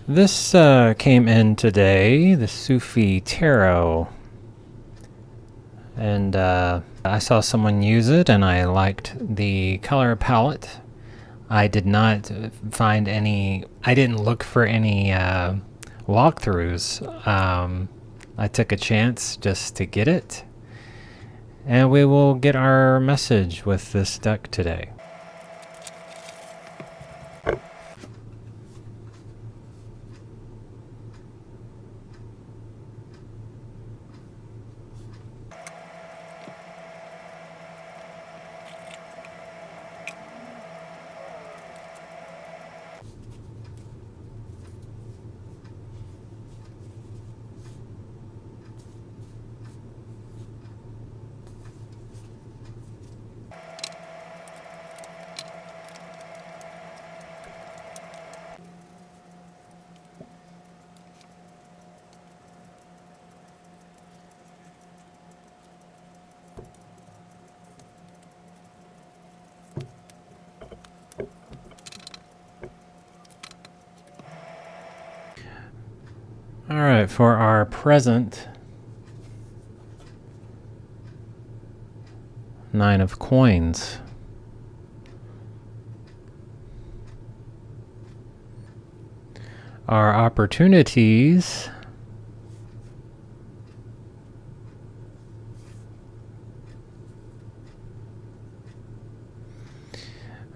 This came in today, the Sufi Tarot, and I saw someone use it and I liked the color palette. I did not find any, I didn't look for any walkthroughs. I took a chance just to get it, and we will get our message with this deck today. All right, for our present Nine of Coins. Our opportunities.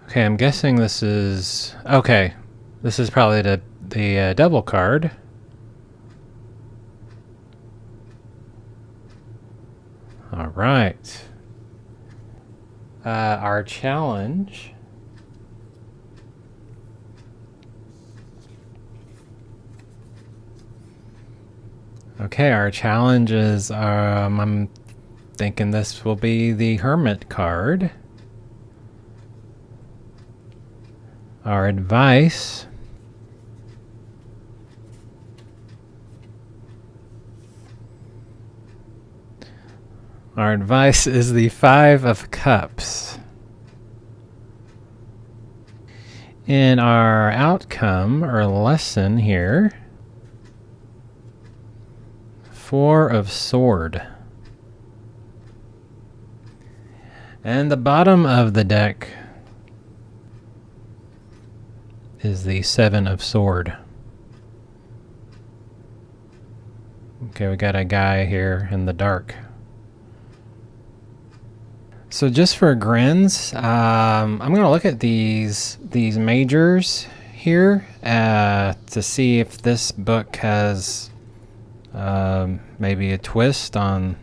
Okay, I'm guessing this is... Okay, this is probably the Devil card. All right. Our challenge. Okay, our challenge is, I'm thinking this will be the Hermit card. Our advice. Our advice is the Five of Cups. In our outcome or lesson here, Four of Sword. And the bottom of the deck is the Seven of Sword. Okay, we got a guy here in the dark. So just for grins, I'm going to look at these majors here to see if this book has maybe a twist on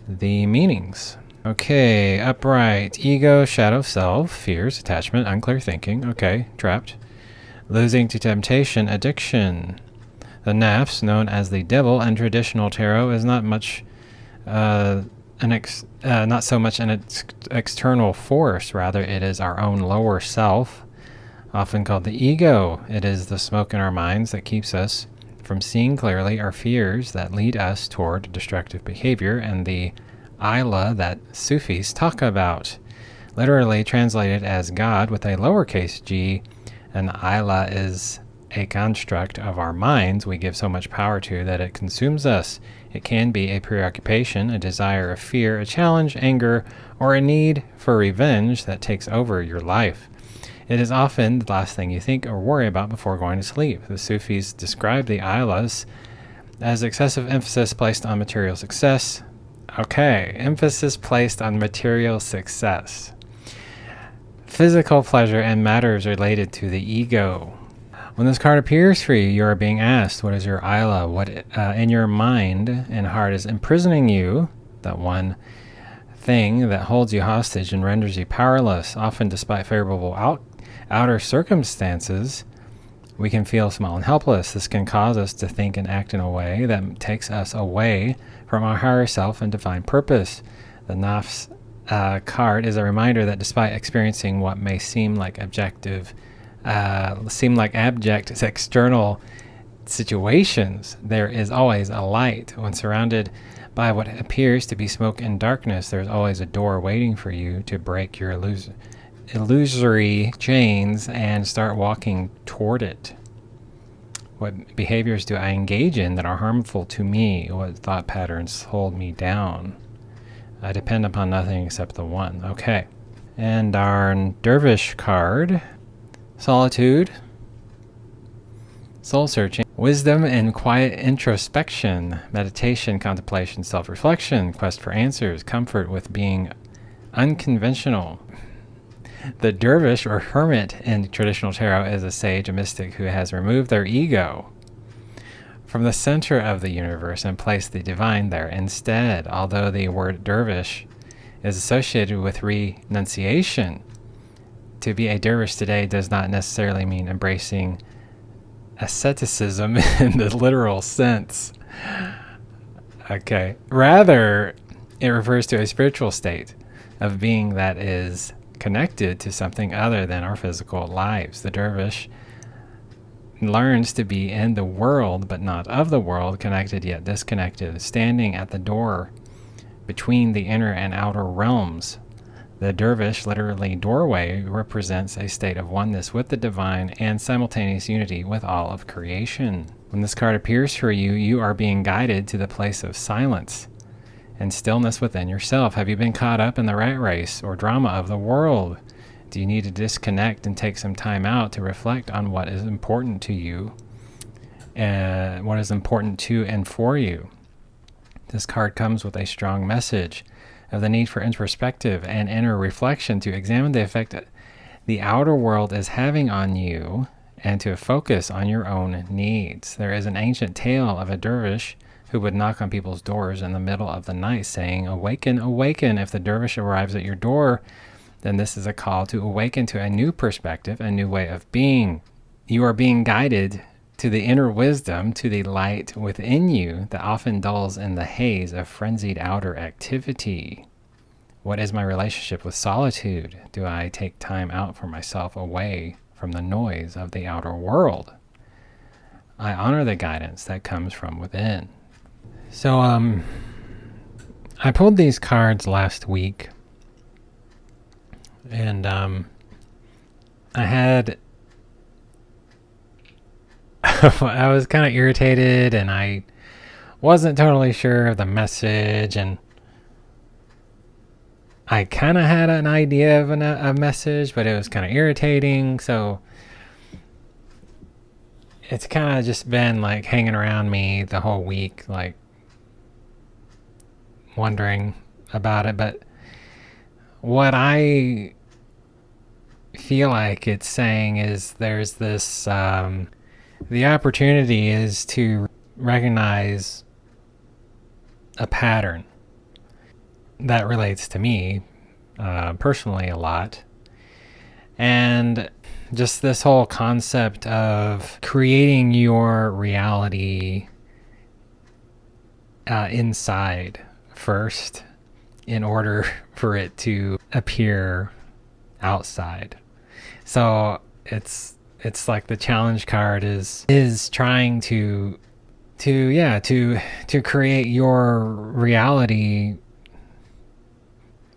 the meanings. Okay, upright, ego, shadow self, fears, attachment, unclear thinking. Okay, trapped. Losing to temptation, addiction. The nafs, known as the devil in traditional tarot, is not much... not so much an external force, rather it is our own lower self, often called the ego. It is the smoke in our minds that keeps us from seeing clearly, our fears that lead us toward destructive behavior, and the Isla that Sufis talk about. Literally translated as God with a lowercase g, an Isla is a construct of our minds we give so much power to that it consumes us. It can be a preoccupation, a desire, a fear, a challenge, anger, or a need for revenge that takes over your life. It is often the last thing you think or worry about before going to sleep. The Sufis describe the Islas as excessive emphasis placed on material success. Okay, emphasis placed on material success. Physical pleasure and matters related to the ego. When this card appears for you, you are being asked, what is your Isla? What in your mind and heart is imprisoning you? That one thing that holds you hostage and renders you powerless. Often despite favorable outer circumstances, we can feel small and helpless. This can cause us to think and act in a way that takes us away from our higher self and divine purpose. The Nafs card is a reminder that despite experiencing what may seem like abject external situations, there is always a light. When surrounded by what appears to be smoke and darkness, there's always a door waiting for you to break your illusory chains and start walking toward it. What behaviors do I engage in that are harmful to me? What thought patterns hold me down? I depend upon nothing except the one. Okay. And our dervish card, solitude, soul searching, wisdom and quiet introspection, meditation, contemplation, self-reflection, quest for answers, comfort with being unconventional. The dervish or hermit in traditional tarot is a sage, a mystic who has removed their ego from the center of the universe and placed the divine there instead. Although the word dervish is associated with renunciation, to be a dervish today does not necessarily mean embracing asceticism in the literal sense. Okay. Rather, it refers to a spiritual state of being that is connected to something other than our physical lives. The dervish learns to be in the world but not of the world, connected yet disconnected, standing at the door between the inner and outer realms. The dervish, literally doorway, represents a state of oneness with the divine and simultaneous unity with all of creation. When this card appears for you, you are being guided to the place of silence and stillness within yourself. Have you been caught up in the rat race or drama of the world? Do you need to disconnect and take some time out to reflect on what is important to you and what is important to and for you? This card comes with a strong message of the need for introspective and inner reflection to examine the effect the outer world is having on you and to focus on your own needs. There is an ancient tale of a dervish who would knock on people's doors in the middle of the night saying, "Awaken, awaken." If the dervish arrives at your door, then this is a call to awaken to a new perspective, a new way of being. You are being guided to the inner wisdom, to the light within you that often dulls in the haze of frenzied outer activity. What is my relationship with solitude? Do I take time out for myself away from the noise of the outer world? I honor the guidance that comes from within. So, I pulled these cards last week, and I was kind of irritated, and I wasn't totally sure of the message, and I kind of had an idea of a message, but it was kind of irritating, so it's kind of just been like hanging around me the whole week, like wondering about it. But what I feel like it's saying is there's this the opportunity is to recognize a pattern that relates to me personally a lot, and just this whole concept of creating your reality inside first in order for it to appear outside. So it's like the challenge card is trying to create your reality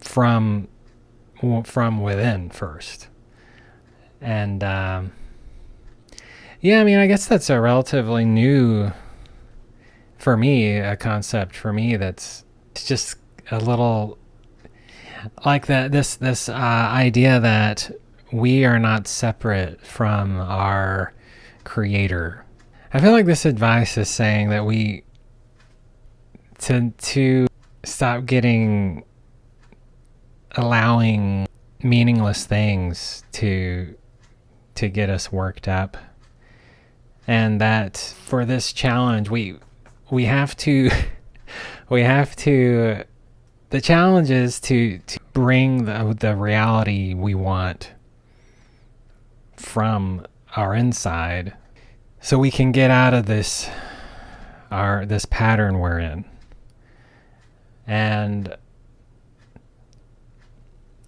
from within first. And I mean, I guess that's a relatively new, for me, a concept for me that's it's just a little like that. This idea that we are not separate from our creator. I feel like this advice is saying that we to stop allowing meaningless things to get us worked up, and that for this challenge we have to the challenge is to bring the reality we want from our inside so we can get out of this pattern we're in. And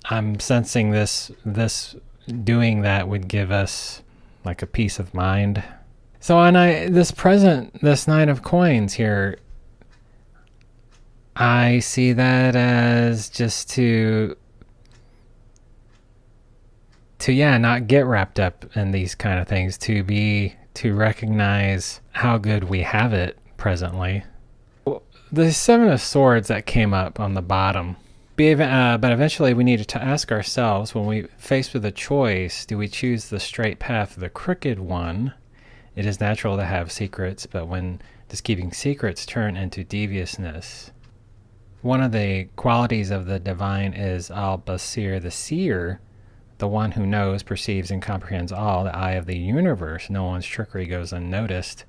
I'm sensing this doing that would give us like a peace of mind. So on this Nine of Coins here, I see that as just to not get wrapped up in these kind of things, to be to recognize how good we have it presently. The Seven of Swords that came up on the bottom. But eventually we need to ask ourselves, when we faced with a choice, do we choose the straight path or the crooked one? It is natural to have secrets, but when does keeping secrets turn into deviousness? One of the qualities of the divine is al-Basir, the seer, the one who knows, perceives, and comprehends all, the eye of the universe. No one's trickery goes unnoticed.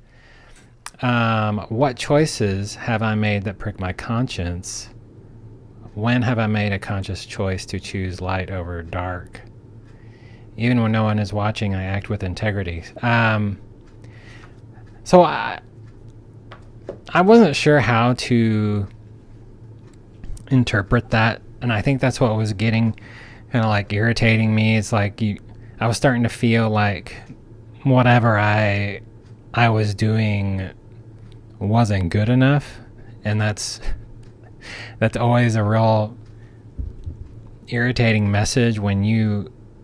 What choices have I made that prick my conscience? When have I made a conscious choice to choose light over dark? Even when no one is watching, I act with integrity. So I wasn't sure how to interpret that, and I think that's what was getting kind of like irritating me. It's like I was starting to feel like whatever I was doing wasn't good enough, and that's always a real irritating message when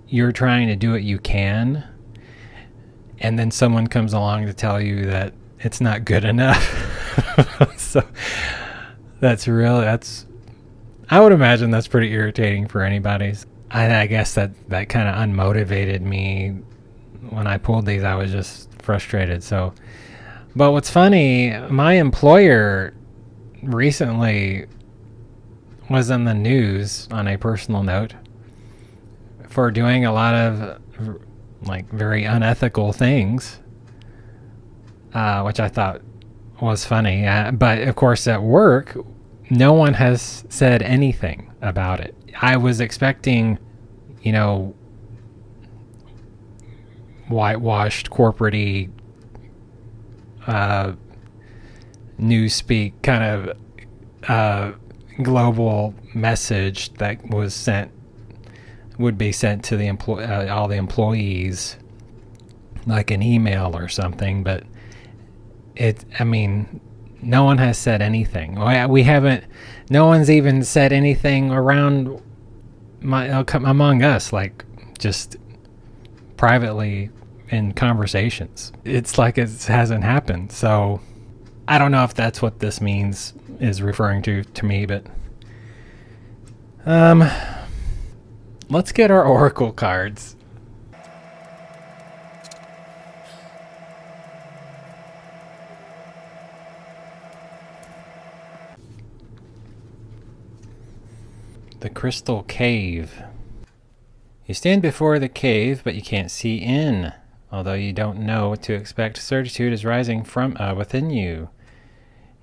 you're trying to do what you can, and then someone comes along to tell you that it's not good enough. So I would imagine that's pretty irritating for anybody. I guess that kind of unmotivated me when I pulled these. I was just frustrated. So, but what's funny, my employer recently was in the news on a personal note for doing a lot of like very unethical things, which I thought was funny. But of course at work, no one has said anything about it. I was expecting, whitewashed corporate-y newspeak kind of global message that would be sent to all the employees, like an email or something. But no one has said anything. No one's even said anything around among us, like just privately in conversations. It's like it hasn't happened. So I don't know if that's what this means, is referring to me, but let's get our oracle cards. The Crystal Cave. You stand before the cave, but you can't see in. Although you don't know what to expect, certitude is rising from within you.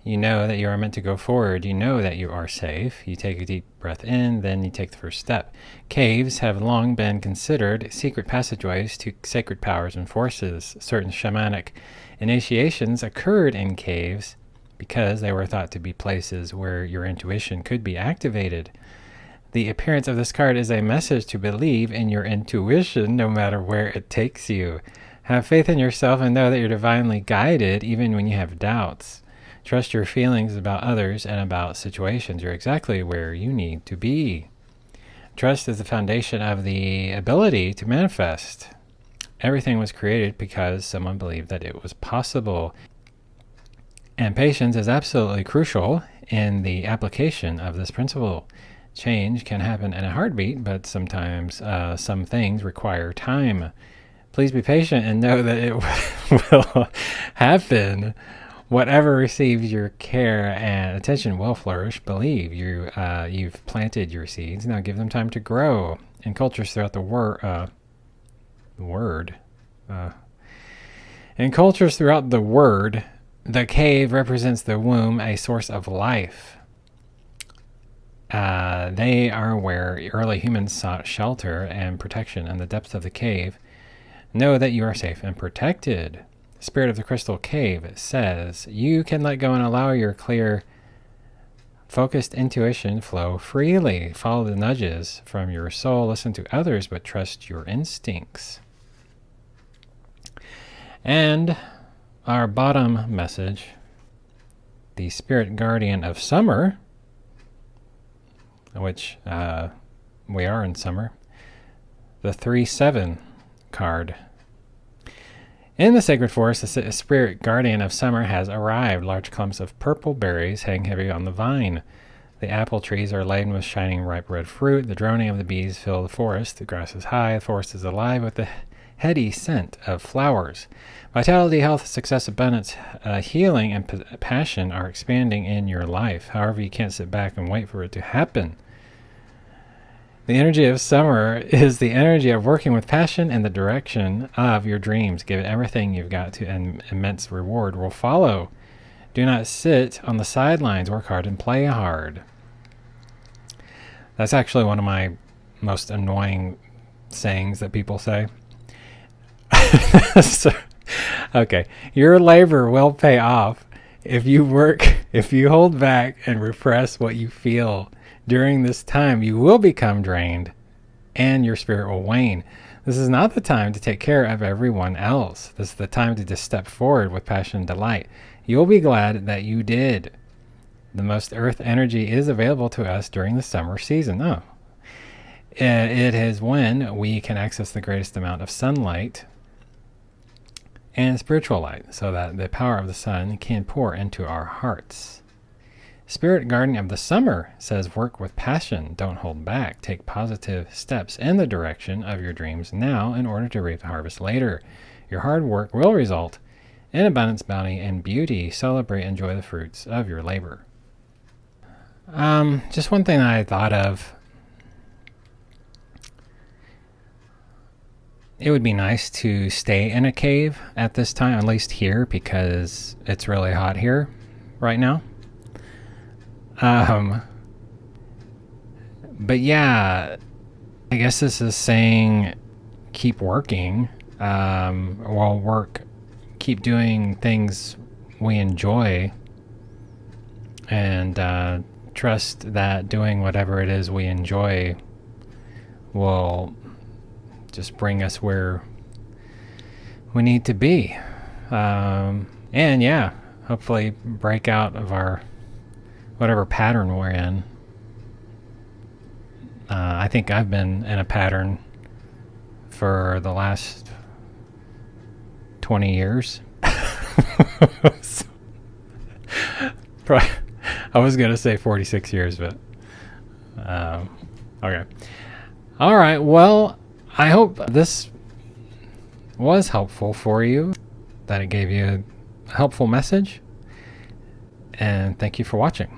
You know that you are meant to go forward. You know that you are safe. You take a deep breath in, then you take the first step. Caves have long been considered secret passageways to sacred powers and forces. Certain shamanic initiations occurred in caves because they were thought to be places where your intuition could be activated. The appearance of this card is a message to believe in your intuition no matter where it takes you. Have faith in yourself and know that you're divinely guided even when you have doubts. Trust your feelings about others and about situations. You're exactly where you need to be. Trust is the foundation of the ability to manifest. Everything was created because someone believed that it was possible. And patience is absolutely crucial in the application of this principle. Change can happen in a heartbeat, but sometimes some things require time. Please be patient and know that it will happen. Whatever receives your care and attention will flourish. Believe you've planted your seeds. Now give them time to grow. In cultures throughout the world, the cave represents the womb, a source of life. They are where early humans sought shelter and protection in the depths of the cave. Know that you are safe and protected. The spirit of the crystal cave says you can let go and allow your clear, focused intuition flow freely. Follow the nudges from your soul. Listen to others, but trust your instincts. And our bottom message, the spirit guardian of summer, which we are in summer, the 3-7 card. In the sacred forest, the spirit guardian of summer has arrived. Large clumps of purple berries hang heavy on the vine. The apple trees are laden with shining ripe red fruit. The droning of the bees fill the forest. The grass is high. The forest is alive with the heady scent of flowers. Vitality, health, success, abundance, healing, and passion are expanding in your life. However, you can't sit back and wait for it to happen. The energy of summer is the energy of working with passion in the direction of your dreams. Give it everything you've got to, and immense reward will follow. Do not sit on the sidelines. Work hard and play hard. That's actually one of my most annoying sayings that people say. So, okay, your labor will pay off if you hold back and repress what you feel. During this time, you will become drained and your spirit will wane. This is not the time to take care of everyone else. This is the time to just step forward with passion and delight. You'll be glad that you did. The most earth energy is available to us during the summer season. It is when we can access the greatest amount of sunlight and spiritual light so that the power of the sun can pour into our hearts. Spirit guardian of the summer says, work with passion. Don't hold back. Take positive steps in the direction of your dreams now in order to reap the harvest later. Your hard work will result in abundance, bounty, and beauty. Celebrate and enjoy the fruits of your labor. Just one thing I thought of. It would be nice to stay in a cave at this time, at least here, because it's really hot here right now. But yeah, I guess this is saying keep working, keep doing things we enjoy, and trust that doing whatever it is we enjoy will just bring us where we need to be. And yeah, hopefully break out of our whatever pattern we're in. I think I've been in a pattern for the last 20 years. Probably, I was going to say 46 years, but okay. All right. Well, I hope this was helpful for you, that it gave you a helpful message. And thank you for watching.